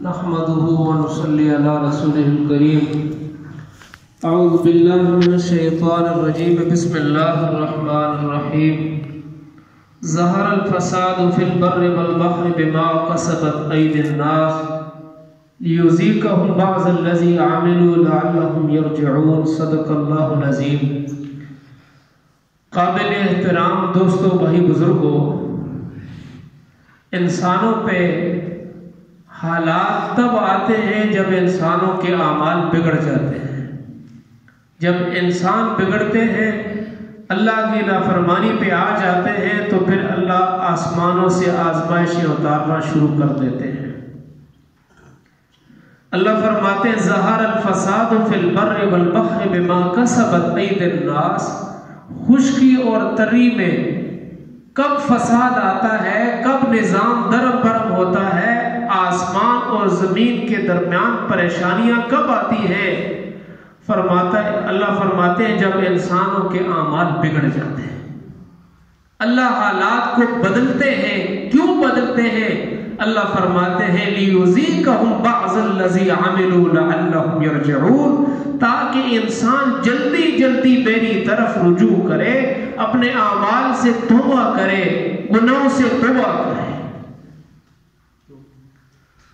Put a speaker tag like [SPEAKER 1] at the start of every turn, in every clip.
[SPEAKER 1] نحمده ونصلي على رسوله الكريم اعوذ بالله من الشيطان الرجيم بسم الله الرحمن الرحيم ظهر الفساد في البر والبحر بما كسبت أيدي الناس ليذيقهم بعض الذي عملوا لعلهم يرجعون صدق الله العظيم۔ قابل احترام دوستو، بھائی بزرگوں، انسانوں پہ حالات تب آتے ہیں جب انسانوں کے اعمال بگڑ جاتے ہیں۔ جب انسان بگڑتے ہیں، اللہ کی نافرمانی پہ آ جاتے ہیں، تو پھر اللہ آسمانوں سے آزمائشیں اتارنا شروع کر دیتے ہیں۔ اللہ فرماتے ہیں ظہر الفساد فی البر والبحر بما کسبت ایدی الناس۔ خشکی اور تری میں کب فساد آتا ہے، کب نظام درم برم ہوتا ہے، آسمان اور زمین کے درمیان پریشانیاں کب آتی ہیں؟ اللہ فرماتے ہیں جب انسانوں کے اعمال بگڑ جاتے ہیں۔ اللہ حالات کو بدلتے ہیں۔ کیوں بدلتے ہیں؟ اللہ فرماتے ہیں لِيُذِيقَهُمْ بَعْضَ الَّذِي عَمِلُوا لَعَلَّهُمْ يَرْجِعُونَ، تاکہ انسان جلدی جلدی میری طرف رجوع کرے، اپنے اعمال سے توبہ کرے، گناہوں سے توبہ کرے۔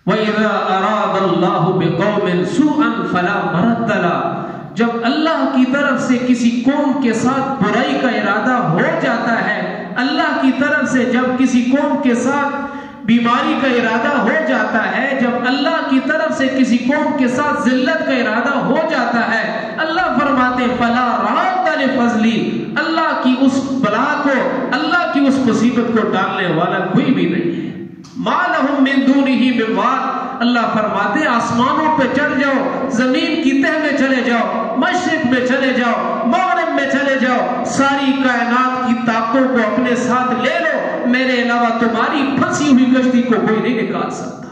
[SPEAKER 1] وَإِذَا أَرَادَ اللَّهُ بِقَوْمٍ سُوءًا فَلَا مَرَدَّ لَهُ، جب اللہ کی طرف سے کسی قوم کے ساتھ برائی کا ارادہ ہو جاتا ہے، اللہ کی طرف سے جب کسی قوم کے ساتھ بیماری کا ارادہ ہو جاتا ہے، جب اللہ کی طرف سے کسی قوم کے ساتھ ذلت کا ارادہ ہو جاتا ہے، اللہ فرماتے ہیں فَلَا رَادَّ لِفَضْلِهِ، اللہ کی اس بلا کو، اللہ کی اس مصیبت کو ٹالنے والا کوئی بھی نہیں ہے۔ مَا لَهُم مِّن دُونِهِ مِن وَاقٍ، اللہ فرماتے ہیں آسمانوں پہ چڑھ جاؤ، زمین کی تہ میں چلے جاؤ، مشرق میں چلے جاؤ، مغرب میں چلے جاؤ، ساری کائنات کی طاقتوں کو اپنے ساتھ لے لو، میرے علاوہ تمہاری پھنسی ہوئی کشتی کو کوئی نہیں نکال سکتا۔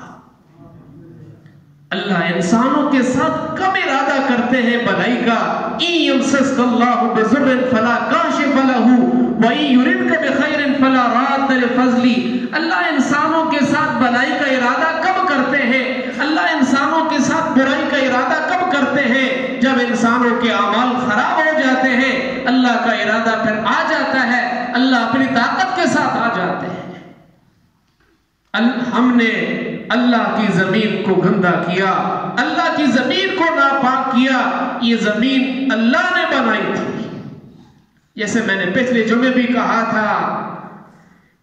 [SPEAKER 1] اللہ انسانوں کے ساتھ کب ارادہ کرتے ہیں بھلائی کا؟ إِن يَمْسَسْكَ اللَّهُ بِضُرٍّ فَلَا كَاشِفَ لَهُ وَإِن يُرِدْكَ بِخَيْرٍ فَلَا رَادَّ لِفَضْلِهِ۔ اللہ انسانوں کے ساتھ بھلائی کا ارادہ کب کرتے ہیں؟ اللہ انسانوں کے ساتھ برائی کا ارادہ کب کرتے ہیں؟ جب انسانوں کے اعمال خراب ہو جاتے ہیں، اللہ کا ارادہ پھر آ جاتا ہے، اللہ اپنی طاقت کے ساتھ آ جاتے ہیں۔ ہم نے اللہ کی زمین کو گندا کیا، اللہ کی زمین کو ناپاک کیا۔ یہ زمین اللہ نے بنائی تھی۔ جیسے میں نے پچھلے جمعے بھی کہا تھا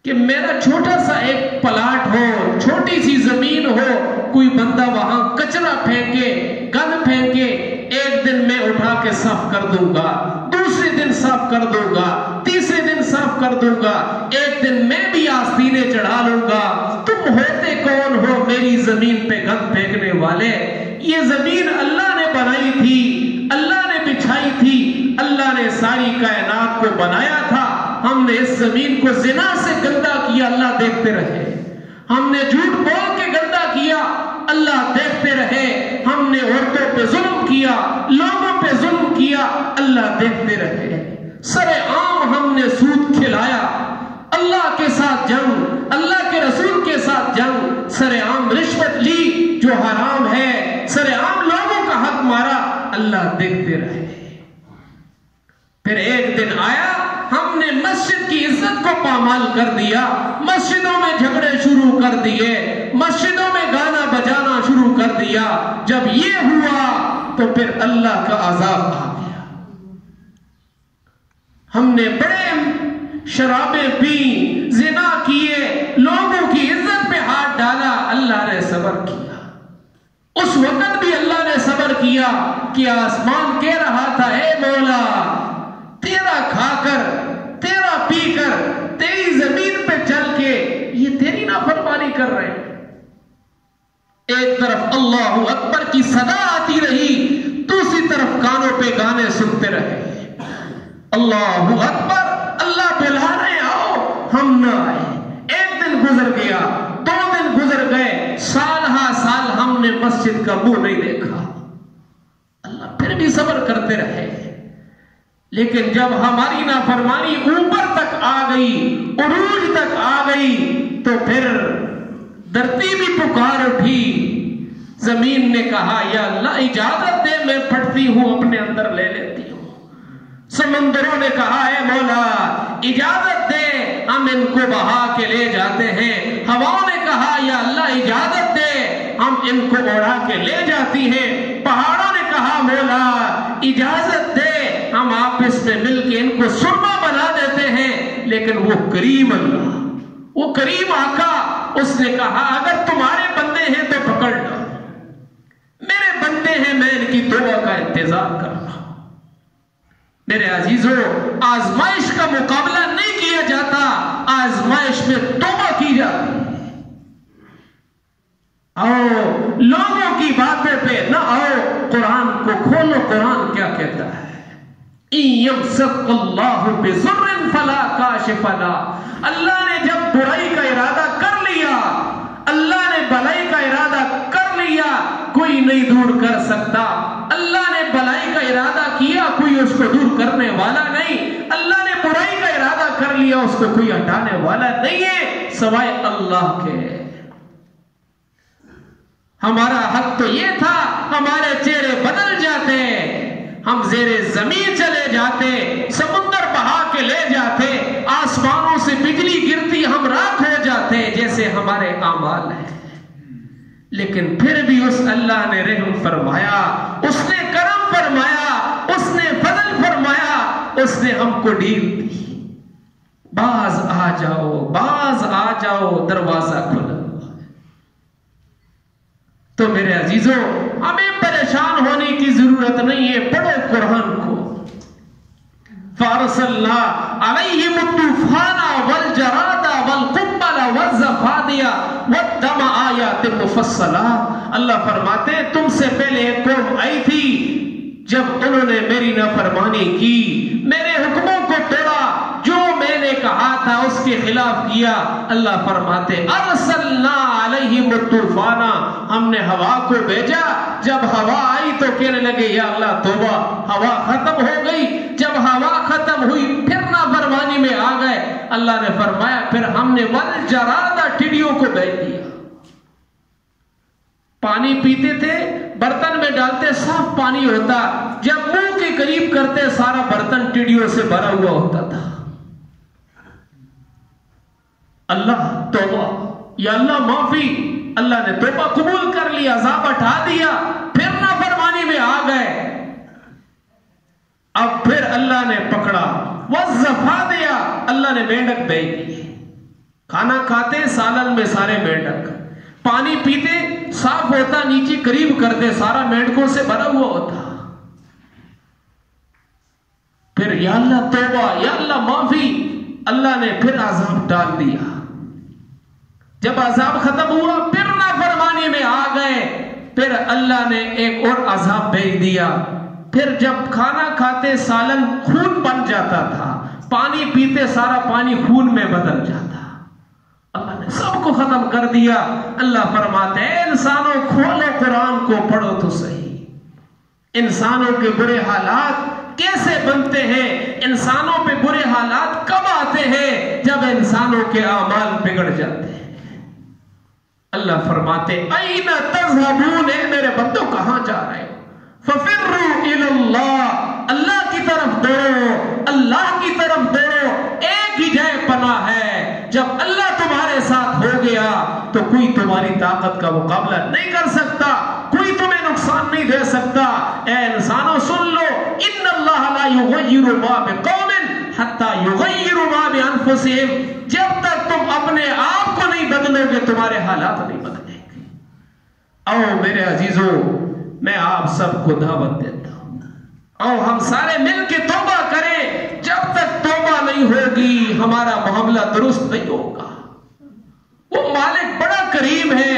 [SPEAKER 1] کہ میرا چھوٹا سا ایک پلاٹ ہو، چھوٹی سی زمین ہو، کوئی بندہ وہاں کچرا پھینکے، گند پھینکے، ایک دن میں اٹھا کے صاف کر دوں گا، دوسرے دن صاف کر دوں گا، تیسرے دن صاف کر دوں گا، ایک دن میں بھی آستینے چڑھا لوں گا۔ تم ہوتے کون ہو میری زمین پہ گند پھینکنے والے؟ یہ زمین اللہ نے بنائی تھی، اللہ نے بچھائی تھی، اللہ نے ساری کائنات کو بنایا تھا۔ ہم نے اس زمین کو زنا سے گندا کیا، اللہ دیکھتے رہے۔ ہم نے جھوٹ بول کے گندا کیا، اللہ دیکھتے رہے۔ ہم نے عورتوں پہ ظلم کیا، لوگوں پہ ظلم کیا، اللہ دیکھتے رہے۔ سر عام ہم نے سود کھلایا، اللہ کے ساتھ جنگ، اللہ کے رسول کے ساتھ جنگ، سر عام رشوت لی جو حرام ہے، سر عام لوگوں کا حق مارا، اللہ دیکھتے رہے۔ پھر ایک دن آیا، ہم نے مسجد کی عزت کو پامال کر دیا، مسجدوں میں جھگڑے شروع کر دیے، مسجدوں میں گانا بجانا شروع کر دیا۔ جب یہ ہوا تو پھر اللہ کا عذاب آ گیا۔ ہم نے بڑے شرابیں پی، زنا کیے، لوگوں کی عزت پہ ہاتھ ڈالا، اللہ نے صبر کیا۔ اس وقت بھی اللہ نے صبر کیا کہ آسمان کہہ رہا تھا اے مولا، تیرا کھا کر، تیرا پی کر، تیری زمین پہ چل کے یہ تیری نافرمانی کر رہے ہیں۔ ایک طرف اللہ اکبر کی صدا آتی رہی، دوسری طرف کانوں پہ گانے سنتے رہے۔ اللہ اکبر، اللہ بلا رہے آؤ، ہم نہ آئے۔ ایک دن گزر گیا، 2 دن گزر گئے، سال ہا سال ہم نے مسجد کا منہ نہیں دیکھا۔ اللہ پھر بھی صبر کرتے رہے۔ لیکن جب ہماری نافرمانی اوپر تک آ گئی، عروج تک آ گئی، تو پھر دھرتی بھی پکار اٹھی، زمین نے کہا یا اللہ اجازت دے میں پھٹتی ہوں اپنے اندر لے لیتی ہوں. سمندروں نے کہا اے مولا اجازت دے ہم ان کو بہا کے لے جاتے ہیں. ہواؤں نے کہا یا اللہ اجازت دے ہم ان کو اڑا کے لے جاتی ہیں. پہاڑوں نے کہا مولا اجازت دے ہم آپس میں مل کے ان کو سرما بنا دیتے ہیں. لیکن وہ کریم اللہ، وہ کریم آقا، اس نے کہا اگر تمہارے بندے ہیں تو پکڑ لو، میرے بندے ہیں، میں ان کی توبہ کا انتظار کر رہا ہوں. میرے عزیزوں، آزمائش کا مقابلہ نہیں کیا جاتا، آزمائش میں توبہ کی جاتی ہے. آؤ لوگوں کی باتوں پہ نہ آؤ، قرآن کو کھولو. قرآن کیا کہتا ہے؟ يَمْسَسْكَ اللَّهُ بِضُرٍّ فَلَا كَاشِفَ لَهُ. اللہ نے جب برائی کا ارادہ کر لیا، اللہ نے بھلائی کا ارادہ کر لیا، کوئی نہیں دور کر سکتا. اللہ نے بھلائی کا ارادہ کیا، کوئی اس کو دور کرنے والا نہیں. اللہ نے برائی کا ارادہ کر لیا، اس کو کوئی ہٹانے والا نہیں ہے سوائے اللہ کے. ہمارا حق تو یہ تھا ہمارے چہرے بدل جاتے، ہم زیر زمین چلے جاتے، سمندر بہا کے لے جاتے، آسمانوں سے بجلی گرتی ہم راکھ ہو جاتے جیسے ہمارے اعمال ہیں. لیکن پھر بھی اس اللہ نے رحم فرمایا، اس نے کرم فرمایا، اس نے فضل فرمایا، اس نے ہم کو ڈھیل دی. باز آ جاؤ، باز آ جاؤ، دروازہ کھلا. تو میرے عزیزوں، ہمیں پریشان ہونے کی ضرورت نہیں ہے. پڑھو قرآن کو. فَأَرْسَلْنَا عَلَيْهِمُ الطُّوفَانَ وَالْجَرَادَ وَالْقُمَّلَ وَالزَّفَادِيَ وَالدَّمَ آيَاتٍ مُفَصَّلَاتٍ. اللہ فرماتے ہیں تم سے پہلے ایک قوم آئی تھی، جب انہوں نے میری نافرمانی کی، میرے حکموں کو توڑا، جو میں نے کہا تھا اس کے خلاف کیا. اللہ فرماتے ارسلنا علیہم الطوفان، ہم نے ہوا کو بھیجا. جب ہوا آئی تو کہنے لگے یا اللہ توبہ، ہوا ختم ہو گئی. جب ہوا ختم ہوئی پھر نافرمانی میں آ گئے. اللہ نے فرمایا پھر ہم نے والجراد، ٹڈیوں کو بھیج دیا. پانی پیتے تھے، برتن میں ڈالتے صاف پانی ہوتا، جب منہ کے قریب کرتے سارا برتن ٹڈیوں سے بھرا ہوا ہوتا تھا. اللہ توبہ، یا اللہ معافی. اللہ نے توبہ قبول کر لی، عذاب ہٹا دیا. پھر نافرمانی میں آ گئے، اب پھر اللہ نے پکڑا. وَالزَّفَادِيَ، اللہ نے مینڈک بھیج دی. کھانا کھاتے سالن میں سارے مینڈک، پانی پیتے صاف ہوتا، نیچے قریب کرتے سارا مینڈکوں سے بھرا ہوا ہوتا. پھر یا اللہ توبہ، یا اللہ معافی. اللہ نے پھر عذاب ڈال دیا. جب عذاب ختم ہوا پھر نافرمانی میں آ گئے، پھر اللہ نے ایک اور عذاب بھیج دیا. پھر جب کھانا کھاتے سالن خون بن جاتا تھا، پانی پیتے سارا پانی خون میں بدل جاتا. اللہ نے سب کو ختم کر دیا. اللہ فرماتے ہیں انسانوں کھولو قرآن کو، پڑھو تو صحیح. انسانوں کے برے حالات کیسے بنتے ہیں، انسانوں پہ برے حالات کب آتے ہیں؟ جب انسانوں کے اعمال بگڑ جاتے ہیں. اللہ فرماتے این تذهبون، میرے بندوں کہاں جا رہے ہو؟ ففروا الی اللہ، اللہ کی طرف دوڑو، اللہ کی طرف دوڑو. ایک ہی جائے پناہ ہے. جب اللہ تمہارے ساتھ ہو گیا تو کوئی تمہاری طاقت کا مقابلہ نہیں کر سکتا، کوئی تمہیں نقصان نہیں دے سکتا. اے انسانوں سن لو، ان اللہ لا یغیر ما بقوم حتی یغیروا ما بانفسہم. جب تک تم اپنے آپ کو نہیں بدلو گے تمہارے حالات نہیں بدلیں گے. او میرے عزیزوں، میں آپ سب کو دعوت دیتا ہوں، او ہم سارے مل کے توبہ کریں. جب تک توبہ نہیں ہوگی ہمارا معاملہ درست نہیں ہوگا. وہ مالک بڑا کریم ہے،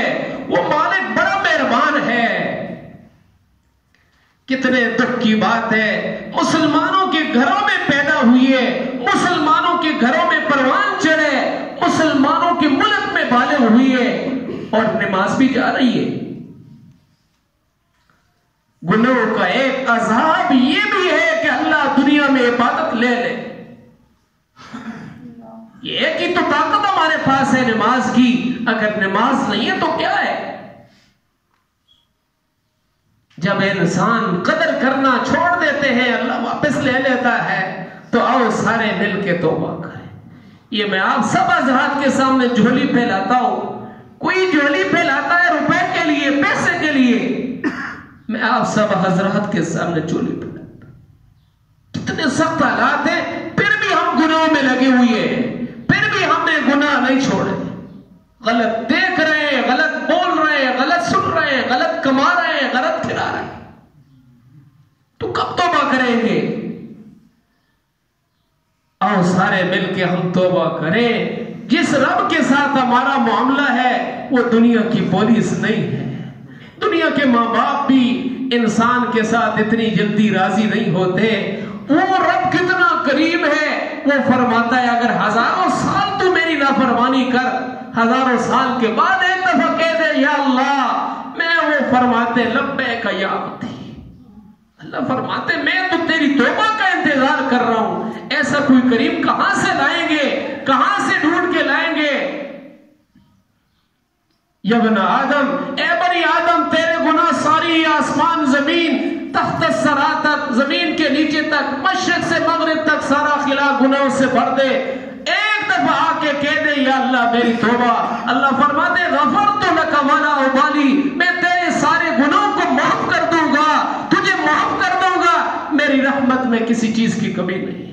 [SPEAKER 1] وہ مالک بڑا مہربان ہے. کتنے دکھ کی بات ہے، مسلمانوں کے گھروں میں پیدا ہوئی ہے، مسلمانوں کے گھروں میں پروان چڑھے، مسلمانوں کے ملک میں بالغ ہوئی ہے اور نماز بھی جا رہی ہے. گناہوں کا ایک عذاب یہ بھی ہے کہ اللہ دنیا میں عبادت لے لے. یہ ایک ہی تو طاقت ہمارے پاس ہے نماز کی. اگر نماز نہیں ہے تو کیا ہے؟ جب انسان قدر کرنا چھوڑ دیتے ہیں اللہ واپس لے لیتا ہے، تو آؤ سارے مل کے توبہ کریں۔ یہ میں آپ سب حضرات کے سامنے جھولی پھیلاتا ہوں، کوئی جھولی پھیلاتا ہے روپے کے لیے، پیسے کے لیے، میں آپ سب حضرات کے سامنے جھولی پھیلاتا ہوں۔ کتنے سخت حالات ہیں، پھر بھی ہم گناہوں میں لگے ہوئے ہیں، پھر بھی ہم نے گناہ نہیں چھوڑے، غلط دیکھ رہے ہیں، غلط بول رہے ہیں، غلط سن رہے ہیں، غلط کما رہے ہیں، غلط کھلا رہے ہیں، تو کب توبہ کریں گے؟ آؤ سارے مل کے ہم توبہ کریں۔ جس رب کے ساتھ ہمارا معاملہ ہے وہ دنیا کی پولیس نہیں ہے۔ دنیا کے ماں باپ بھی انسان کے ساتھ اتنی جلدی راضی نہیں ہوتے۔ وہ رب کتنا کریم ہے، وہ فرماتا ہے اگر ہزاروں سال تو میری نافرمانی کر، ہزاروں سال کے بعد ایک دفعہ کہہ دے یا اللہ، میں وہ فرماتے لبیک یا عبدی، اللہ فرماتے میں تو تیری توبہ کا انتظار کر رہا ہوں۔ ایسا کوئی کریم کہاں سے لائیں گے، کہاں سے ڈھونڈ کے لائیں گے؟ یا ابن آدم، اے بنی آدم، تیرے گناہ ساری آسمان زمین تحت الثری تک، زمین کے نیچے تک، مشرق سے مغرب تک سارا خلا گناہوں سے بھر دے، ایک دفعہ آ کے کہہ دے یا اللہ میری توبہ، اللہ فرماتے غفرت لک ولا ابالی، میں تیرے سارے گناہوں کو معاف کر دوں گا، تجھے معاف کر دوں گا، میری رحمت میں کسی چیز کی کمی نہیں۔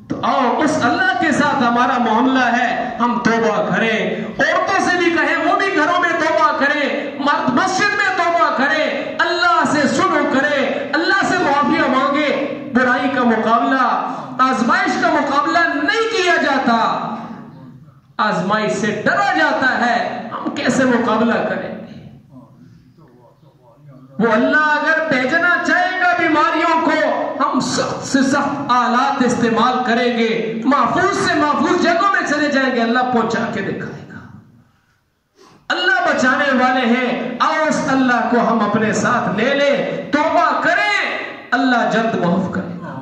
[SPEAKER 1] تو آؤ اس اللہ کے ساتھ ہمارا معاملہ ہے، ہم توبہ کریں۔ عورتوں سے بھی کہیں وہ بھی گھروں میں توبہ کریں، مرد مسجد میں توبہ کرے، اللہ سے سلو کرے، اللہ سے معافی مانگے۔ برائی کا مقابلہ، آزمائش کا مقابلہ نہیں کیا جاتا، آزمائش سے ڈرا جاتا ہے، ہم کیسے مقابلہ کریں گے؟ وہ اللہ اگر بھیجنا چاہے گا بیماریوں کو، ہم سخت سے سخت آلات استعمال کریں گے، محفوظ سے محفوظ جگہوں میں چلے جائیں گے، اللہ پہنچا کے دکھائے گا۔ اللہ بچانے والے ہیں، آؤ اس اللہ کو ہم اپنے ساتھ لے لیں، توبہ کریں، اللہ جلد معاف کرے گا،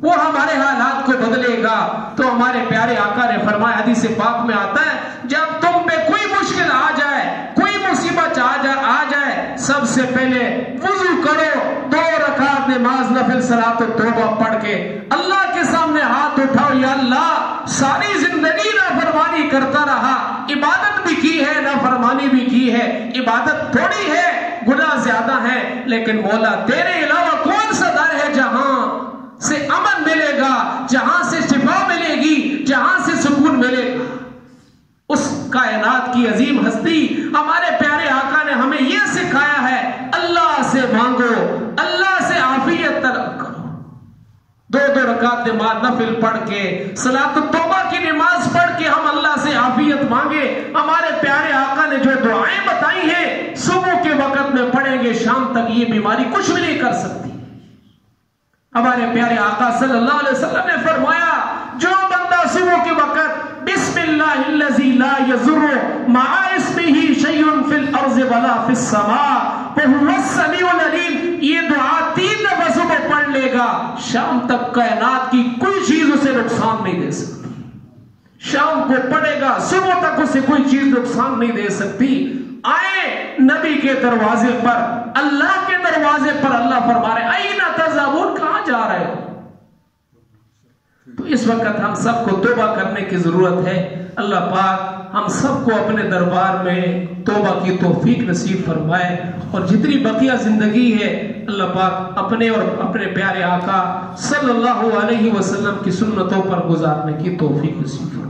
[SPEAKER 1] وہ ہمارے حالات کو بدلے گا۔ تو ہمارے پیارے آقا نے فرمایا، حدیث پاک میں آتا ہے، جب تم پہ کوئی مشکل آ جائے، کوئی مصیبت آ جائے، سب سے پہلے وضو کرو، 2 رکعت نماز نفل صلاۃ توبہ پڑھ کے اللہ کے سامنے ہاتھ اٹھاؤ، یا اللہ ساری زندگی نافرمانی کرتا رہا، عبادت بھی کی ہے، نافرمانی بھی کی ہے، عبادت تھوڑی ہے، گناہ زیادہ ہے، لیکن مولا تیرے علاوہ کون سا در ہے جہاں سے امن ملے گا، جہاں سے شفا ملے گی، جہاں سے سکون ملے گا؟ اس کائنات کی عظیم ہستی ہمارے پیارے آقا نے ہمیں یہ سکھایا ہے، اللہ سے مانگو، اللہ سے عافیت طلب کرو۔ 2 رکعت نماز نفل پڑھ کے، صلاۃ التوبہ کی نماز پڑھ کے ہم اللہ سے عافیت مانگے۔ ہمارے پیارے آقا نے جو دعائیں بتائی ہیں، صبح کے وقت میں پڑھیں گے، شام تک یہ بیماری کچھ بھی نہیں کر سکتی۔ ہمارے پیارے آقا صلی اللہ علیہ وسلم نے فرمایا، جو بندہ صبح کے وقت بسم اللہ الذی لا یضر مع اسمہ شیء فی الارض ولا فی السماء وہو السمیع العلیم، یہ دعا 3 دفعہ صبح پڑھ لے گا، شام تک کائنات کی کوئی چیز اسے نقصان نہیں دے سکتی۔ شام کو پڑھے گا، صبح تک اسے کوئی چیز نقصان نہیں دے سکتی۔ آئے نبی کے دروازے پر، اللہ کے دروازے پر، اللہ فرما رہے اینا تذهبون، کہاں جا رہے ہو؟ تو اس وقت ہم سب کو توبہ کرنے کی ضرورت ہے۔ اللہ پاک ہم سب کو اپنے دربار میں توبہ کی توفیق نصیب فرمائے، اور جتنی بقیہ زندگی ہے اللہ پاک اپنے اور اپنے پیارے آقا صلی اللہ علیہ وسلم کی سنتوں پر گزارنے کی توفیق نصیب فرمائے۔